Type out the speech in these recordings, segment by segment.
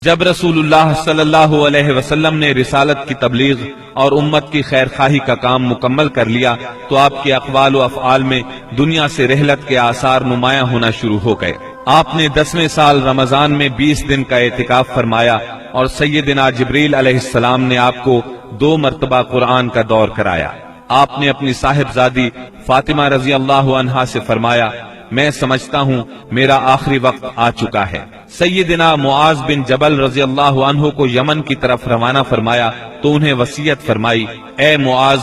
جب رسول اللہ صلی اللہ علیہ وسلم نے رسالت کی تبلیغ اور امت کی خیر خواہی کا کام مکمل کر لیا تو آپ کے اقوال و افعال میں دنیا سے رحلت کے آثار نمایاں ہونا شروع ہو گئے۔ آپ نے 10ویں سال رمضان میں 20 دن کا اعتکاف فرمایا اور سیدنا جبریل علیہ السلام نے آپ کو 2 مرتبہ قرآن کا دور کرایا۔ آپ نے اپنی صاحبزادی فاطمہ رضی اللہ عنہا سے فرمایا، میں سمجھتا ہوں میرا آخری وقت آ چکا ہے۔ سیدنا معاذ بن جبل رضی اللہ عنہ کو یمن کی طرف روانہ فرمایا تو انہیں وصیت فرمائی، اے معاذ،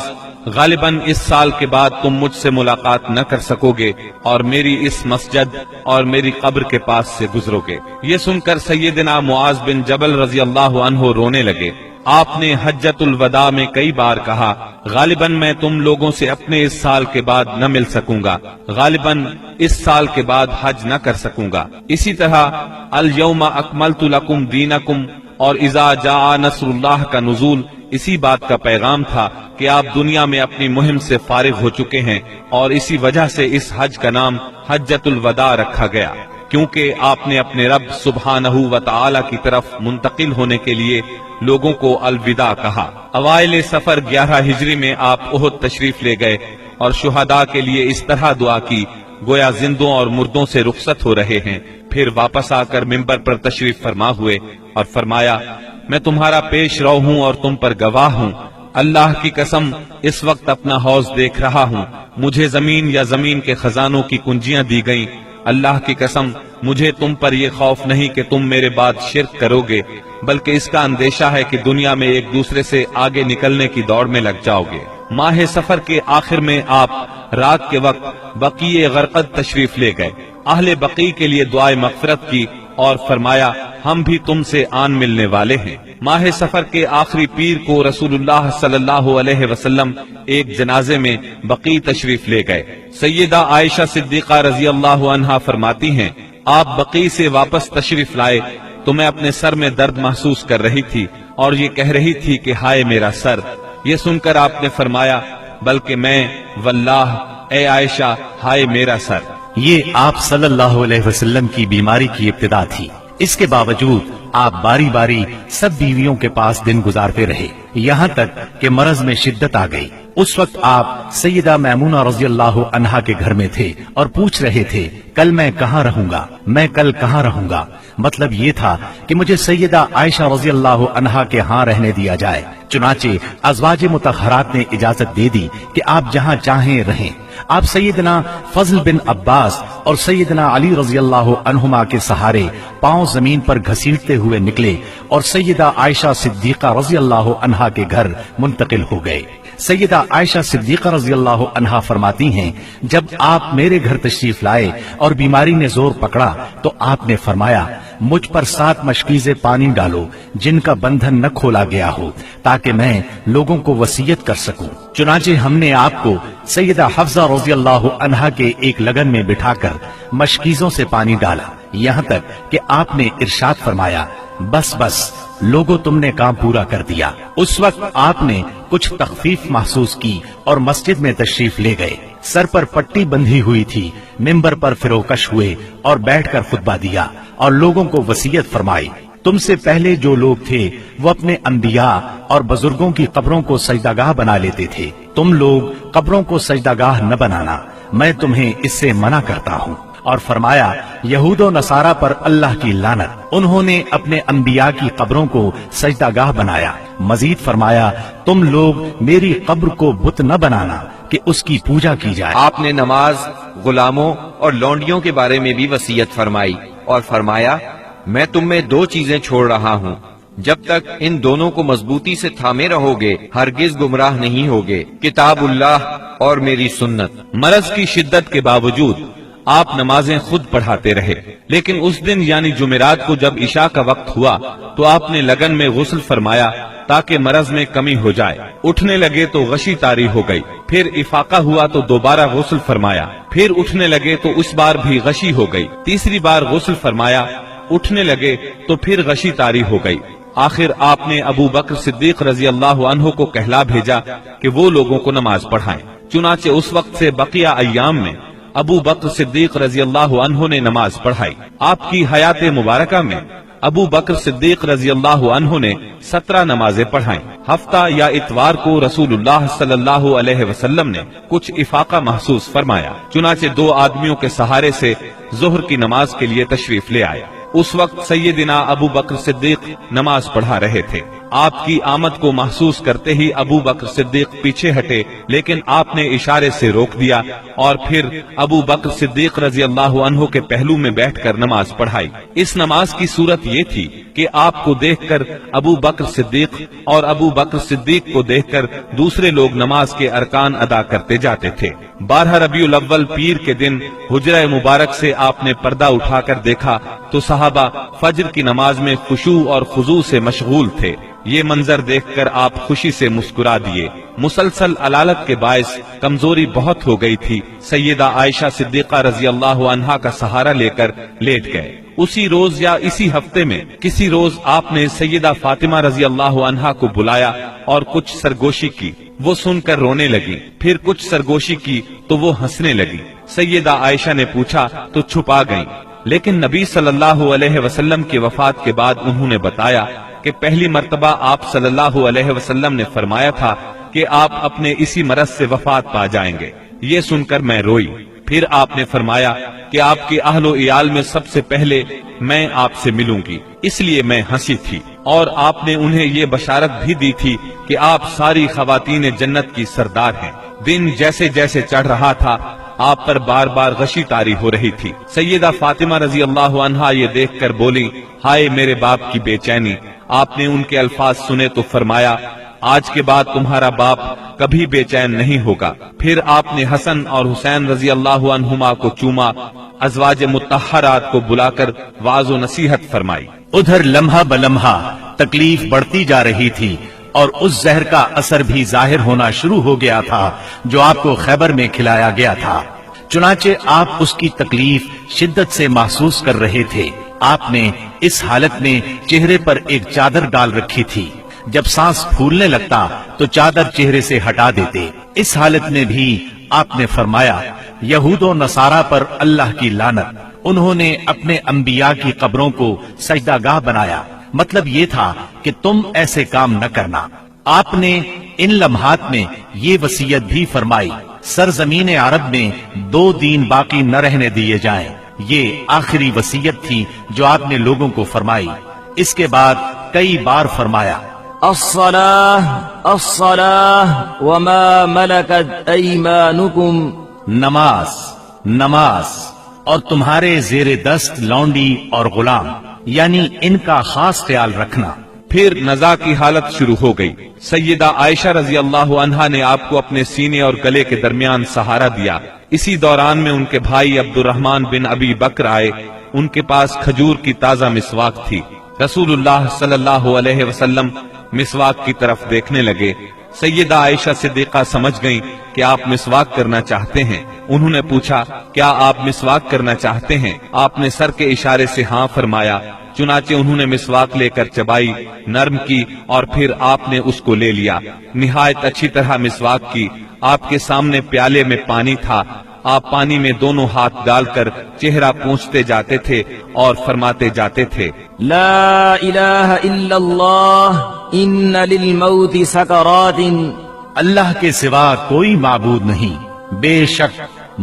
غالباً اس سال کے بعد تم مجھ سے ملاقات نہ کر سکو گے اور میری اس مسجد اور میری قبر کے پاس سے گزرو گے۔ یہ سن کر سیدنا معاذ بن جبل رضی اللہ عنہ رونے لگے۔ آپ نے حجۃ الوداع میں کئی بار کہا، غالباً میں تم لوگوں سے اپنے اس سال کے بعد نہ مل سکوں گا، غالباً اس سال کے بعد حج نہ کر سکوں گا۔ اسی طرح الیوم اکملت لکم دینکم اور اذا جاء نصر اللہ کا نزول اسی بات کا پیغام تھا کہ آپ دنیا میں اپنی مہم سے فارغ ہو چکے ہیں، اور اسی وجہ سے اس حج کا نام حجۃ الوداع رکھا گیا، کیونکہ آپ نے اپنے رب سبحانہ و تعالی کی طرف منتقل ہونے کے لیے لوگوں کو الوداع کہا۔ اوائل سفر 11 ہجری میں آپ احد تشریف لے گئے اور شہداء کے لیے اس طرح دعا کی گویا زندوں اور مردوں سے رخصت ہو رہے ہیں، پھر واپس آ کر ممبر پر تشریف فرما ہوئے اور فرمایا، میں تمہارا پیش رو ہوں اور تم پر گواہ ہوں، اللہ کی قسم اس وقت اپنا حوض دیکھ رہا ہوں، مجھے زمین یا زمین کے خزانوں کی کنجیاں دی گئیں، اللہ کی قسم مجھے تم پر یہ خوف نہیں کہ تم میرے بعد شرک کرو گے، بلکہ اس کا اندیشہ ہے کہ دنیا میں ایک دوسرے سے آگے نکلنے کی دوڑ میں لگ جاؤ گے۔ ماہ سفر کے آخر میں آپ رات کے وقت بقیع غرقد تشریف لے گئے، اہل بقیع کے لیے دعائے مغفرت کی اور فرمایا، ہم بھی تم سے آن ملنے والے ہیں۔ ماہ سفر کے آخری پیر کو رسول اللہ صلی اللہ علیہ وسلم ایک جنازے میں بقیع تشریف لے گئے۔ سیدہ عائشہ صدیقہ رضی اللہ عنہا فرماتی ہیں، آپ بقیع سے واپس تشریف لائے تو میں اپنے سر میں درد محسوس کر رہی تھی اور یہ کہہ رہی تھی کہ ہائے میرا سر۔ یہ سن کر آپ نے فرمایا، بلکہ میں واللہ اے عائشہ ہائے میرا سر۔ یہ آپ صلی اللہ علیہ وسلم کی بیماری کی ابتدا تھی، اس کے باوجود آپ باری باری سب بیویوں کے پاس دن گزارتے رہے، یہاں تک کہ مرض میں شدت آ گئی۔ اس وقت آپ سیدہ میمونہ رضی اللہ عنہا کے گھر میں تھے اور پوچھ رہے تھے، کل میں کہاں رہوں گا، میں کل کہاں رہوں گا؟ مطلب یہ تھا کہ مجھے سیدہ عائشہ رضی اللہ عنہا کے ہاں رہنے دیا جائے۔ چنانچہ ازواج مطہرات نے اجازت دے دی کہ آپ جہاں چاہیں رہیں۔ آپ سیدنا فضل بن عباس اور سیدنا علی رضی اللہ عنہما کے سہارے پاؤں زمین پر گھسیٹتے ہوئے نکلے اور سیدہ عائشہ صدیقہ رضی اللہ عنہا کے گھر منتقل ہو گئے۔ سیدہ عائشہ صدیقہ رضی اللہ عنہا فرماتی ہیں، جب آپ میرے گھر تشریف لائے اور بیماری نے زور پکڑا تو آپ نے فرمایا، مجھ پر 7 مشکیزیں پانی ڈالو جن کا بندھن نہ کھولا گیا ہو تاکہ میں لوگوں کو وصیت کر سکوں۔ چنانچہ ہم نے آپ کو سیدہ حفصہ رضی اللہ عنہا کے ایک لگن میں بٹھا کر مشکیزوں سے پانی ڈالا، یہاں تک کہ آپ نے ارشاد فرمایا، بس بس لوگوں تم نے کام پورا کر دیا۔ اس وقت آپ نے کچھ تخفیف محسوس کی اور مسجد میں تشریف لے گئے، سر پر پٹی بندھی ہوئی تھی، ممبر پر فروکش ہوئے اور بیٹھ کر خطبہ دیا اور لوگوں کو وصیت فرمائی، تم سے پہلے جو لوگ تھے وہ اپنے انبیاء اور بزرگوں کی قبروں کو سجدہ گاہ بنا لیتے تھے، تم لوگ قبروں کو سجدہ گاہ نہ بنانا، میں تمہیں اس سے منع کرتا ہوں۔ اور فرمایا، یہود و نصارہ پر اللہ کی لعنت، انہوں نے اپنے انبیاء کی قبروں کو سجدہ گاہ بنایا۔ مزید فرمایا، تم لوگ میری قبر کو بت نہ بنانا کہ اس کی پوجا کی جائے۔ آپ نے نماز، غلاموں اور لونڈیوں کے بارے میں بھی وصیت فرمائی اور فرمایا، میں تم میں 2 چیزیں چھوڑ رہا ہوں، جب تک ان دونوں کو مضبوطی سے تھامے رہو گے ہرگز گمراہ نہیں ہوگے، کتاب اللہ اور میری سنت۔ مرض کی شدت کے باوجود آپ نمازیں خود پڑھاتے رہے، لیکن اس دن یعنی جمعرات کو جب عشاء کا وقت ہوا تو آپ نے لگن میں غسل فرمایا تاکہ مرض میں کمی ہو جائے۔ اٹھنے لگے تو غشی طاری ہو گئی، پھر افاقہ ہوا تو دوبارہ غسل فرمایا، پھر اٹھنے لگے تو اس بار بھی غشی ہو گئی، تیسری بار غسل فرمایا، اٹھنے لگے تو پھر غشی طاری ہو گئی۔ آخر آپ نے ابو بکر صدیق رضی اللہ عنہ کو کہلا بھیجا کہ وہ لوگوں کو نماز پڑھائیں۔ چنانچہ اس وقت سے بقیہ ایام میں ابو بکر صدیق رضی اللہ عنہ نے نماز پڑھائی۔ آپ کی حیات مبارکہ میں ابو بکر صدیق رضی اللہ عنہ نے 17 نمازیں پڑھائیں۔ ہفتہ یا اتوار کو رسول اللہ صلی اللہ علیہ وسلم نے کچھ افاقہ محسوس فرمایا، چنانچہ 2 آدمیوں کے سہارے سے ظہر کی نماز کے لیے تشریف لے آئے۔ اس وقت سیدنا ابو بکر صدیق نماز پڑھا رہے تھے۔ آپ کی آمد کو محسوس کرتے ہی ابو بکر صدیق پیچھے ہٹے، لیکن آپ نے اشارے سے روک دیا اور پھر ابو بکر صدیق رضی اللہ عنہ کے پہلو میں بیٹھ کر نماز پڑھائی۔ اس نماز کی صورت یہ تھی کہ آپ کو دیکھ کر ابو بکر صدیق اور ابو بکر صدیق کو دیکھ کر دوسرے لوگ نماز کے ارکان ادا کرتے جاتے تھے۔ 12 ربیع الاول پیر کے دن حجرہ مبارک سے آپ نے پردہ اٹھا کر دیکھا تو صحابہ فجر کی نماز میں خشوع اور خضوع سے مشغول تھے۔ یہ منظر دیکھ کر آپ خوشی سے مسکرا دیے۔ مسلسل علالت کے باعث کمزوری بہت ہو گئی تھی۔ سیدہ عائشہ صدیقہ رضی اللہ عنہا کا سہارا لے کر لیٹ گئے۔ اسی روز یا اسی ہفتے میں کسی روز آپ نے سیدہ فاطمہ رضی اللہ عنہا کو بلایا اور کچھ سرگوشی کی۔ وہ سن کر رونے لگی، پھر کچھ سرگوشی کی تو وہ ہنسنے لگی۔ سیدہ عائشہ نے پوچھا تو چھپا گئیں، لیکن نبی صلی اللہ علیہ وسلم کی وفات کے بعد انہوں نے بتایا کہ پہلی مرتبہ آپ صلی اللہ علیہ وسلم نے فرمایا تھا کہ آپ اپنے اسی مرض سے وفات پا جائیں گے۔ یہ سن کر میں روئی۔ پھر آپ نے فرمایا کہ آپ کے اہل و عیال میں سب سے پہلے میں آپ سے ملوں گی، اس لیے میں ہنسی تھی۔ اور آپ نے انہیں یہ بشارت بھی دی تھی کہ آپ ساری خواتین جنت کی سردار ہیں۔ دن جیسے جیسے چڑھ رہا تھا آپ پر بار بار غشی طاری ہو رہی تھی۔ سیدہ فاطمہ رضی اللہ عنہا یہ دیکھ کر بولی، ہائے میرے باپ کی بے چینی۔ آپ نے ان کے الفاظ سنے تو فرمایا، آج کے بعد تمہارا باپ کبھی بے چین نہیں ہوگا۔ پھر آپ نے حسن اور حسین رضی اللہ عنہما کو چوما، ازواج مطہرات کو بلا کر واعظ و نصیحت فرمائی۔ ادھر لمحہ بلمحہ تکلیف بڑھتی جا رہی تھی اور اس زہر کا اثر بھی ظاہر ہونا شروع ہو گیا تھا جو آپ کو خیبر میں کھلایا گیا تھا۔ چنانچہ آپ اس کی تکلیف شدت سے محسوس کر رہے تھے۔ آپ نے اس حالت میں چہرے پر ایک چادر ڈال رکھی تھی۔ جب سانس پھولنے لگتا تو چادر چہرے سے ہٹا دیتے۔ اس حالت میں بھی آپ نے فرمایا، یہود و نصارہ پر اللہ کی لعنت، انہوں نے اپنے انبیاء کی قبروں کو سجدہ گاہ بنایا۔ مطلب یہ تھا کہ تم ایسے کام نہ کرنا۔ آپ نے ان لمحات میں یہ وصیت بھی فرمائی، سرزمین عرب میں 2 دین باقی نہ رہنے دیے جائیں۔ یہ آخری وصیت تھی جو آپ نے لوگوں کو فرمائی۔ اس کے بعد کئی بار فرمایا، الصلاة الصلاة وما ملكت ایمانکم، نماز نماز اور تمہارے زیر دست لونڈی اور غلام، یعنی ان کا خاص خیال رکھنا۔ پھر نزا کی حالت شروع ہو گئی۔ سیدہ عائشہ رضی اللہ عنہا نے آپ کو اپنے سینے اور گلے کے درمیان سہارا دیا۔ اسی دوران میں ان کے بھائی عبد الرحمن بن ابی بکر آئے۔ ان کے پاس کھجور کی تازہ مسواک تھی۔ رسول اللہ صلی اللہ علیہ وسلم مسواک کی طرف دیکھنے لگے۔ سیدہ عائشہ صدیقہ سمجھ گئیں کہ آپ مسواک کرنا چاہتے ہیں۔ انہوں نے پوچھا، کیا آپ مسواک کرنا چاہتے ہیں؟ آپ نے سر کے اشارے سے ہاں فرمایا۔ چنانچہ انہوں نے مسواک لے کر چبائی، نرم کی اور پھر آپ نے اس کو لے لیا۔ نہایت اچھی طرح مسواک کی۔ آپ کے سامنے پیالے میں پانی تھا۔ آپ پانی میں دونوں ہاتھ ڈال کر چہرہ پونچھتے جاتے تھے اور فرماتے جاتے تھے، لا الہ الا اللہ ان للموت سکرات، اللہ کے سوا کوئی معبود نہیں، بے شک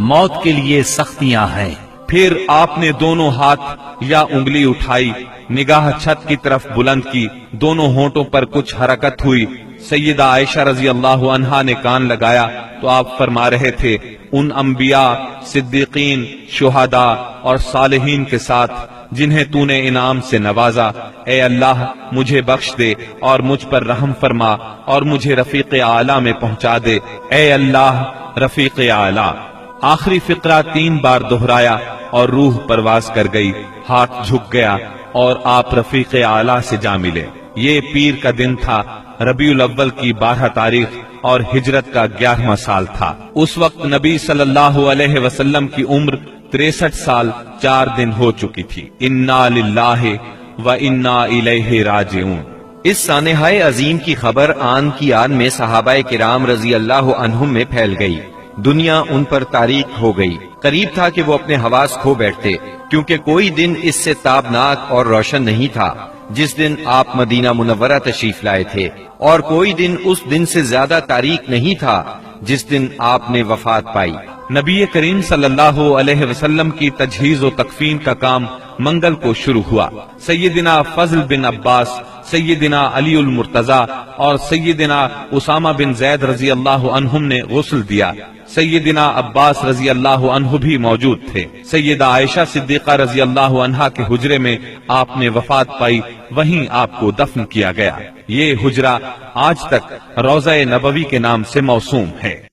موت کے لیے سختیاں ہیں۔ پھر آپ نے دونوں ہاتھ یا انگلی اٹھائی، نگاہ چھت کی طرف بلند کی، دونوں ہونٹوں پر کچھ حرکت ہوئی۔ سیدہ عائشہ رضی اللہ عنہا نے کان لگایا تو آپ فرما رہے تھے، ان انبیاء، صدیقین، شہداء اور صالحین کے ساتھ جنہیں تو نے انعام سے نوازا، اے اللہ مجھے بخش دے اور مجھ پر رحم فرما اور مجھے رفیق اعلیٰ میں پہنچا دے، اے اللہ رفیق اعلیٰ۔ آخری فقرہ 3 بار دہرایا اور روح پرواز کر گئی، ہاتھ جھک گیا اور آپ رفیق اعلیٰ سے جا ملے۔ یہ پیر کا دن تھا، ربیع الاول کی 12 تاریخ اور ہجرت کا 11واں سال تھا۔ اس وقت نبی صلی اللہ علیہ وسلم کی عمر 63 سال 4 دن ہو چکی تھی۔ انا للہ و انا الیہ راجعون۔ اس سانحہ عظیم کی خبر آن کی آن میں صحابہ کرام رضی اللہ عنہم میں پھیل گئی۔ دنیا ان پر تاریک ہو گئی۔ قریب تھا کہ وہ اپنے حواس کھو بیٹھتے۔ کیونکہ کوئی دن اس سے تابناک اور روشن نہیں تھا جس دن آپ مدینہ منورہ تشریف لائے تھے، اور کوئی دن اس دن سے زیادہ تاریک نہیں تھا جس دن آپ نے وفات پائی۔ نبی کریم صلی اللہ علیہ وسلم کی تجہیز و تکفین کا کام منگل کو شروع ہوا۔ سیدنا فضل بن عباس، سیدنا علی المرتضی اور سیدنا اسامہ بن زید رضی اللہ عنہم نے غسل دیا۔ سیدنا عباس رضی اللہ عنہ بھی موجود تھے۔ سیدہ عائشہ صدیقہ رضی اللہ عنہا کے حجرے میں آپ نے وفات پائی، وہیں آپ کو دفن کیا گیا۔ یہ حجرہ آج تک روضہ نبوی کے نام سے موسوم ہے۔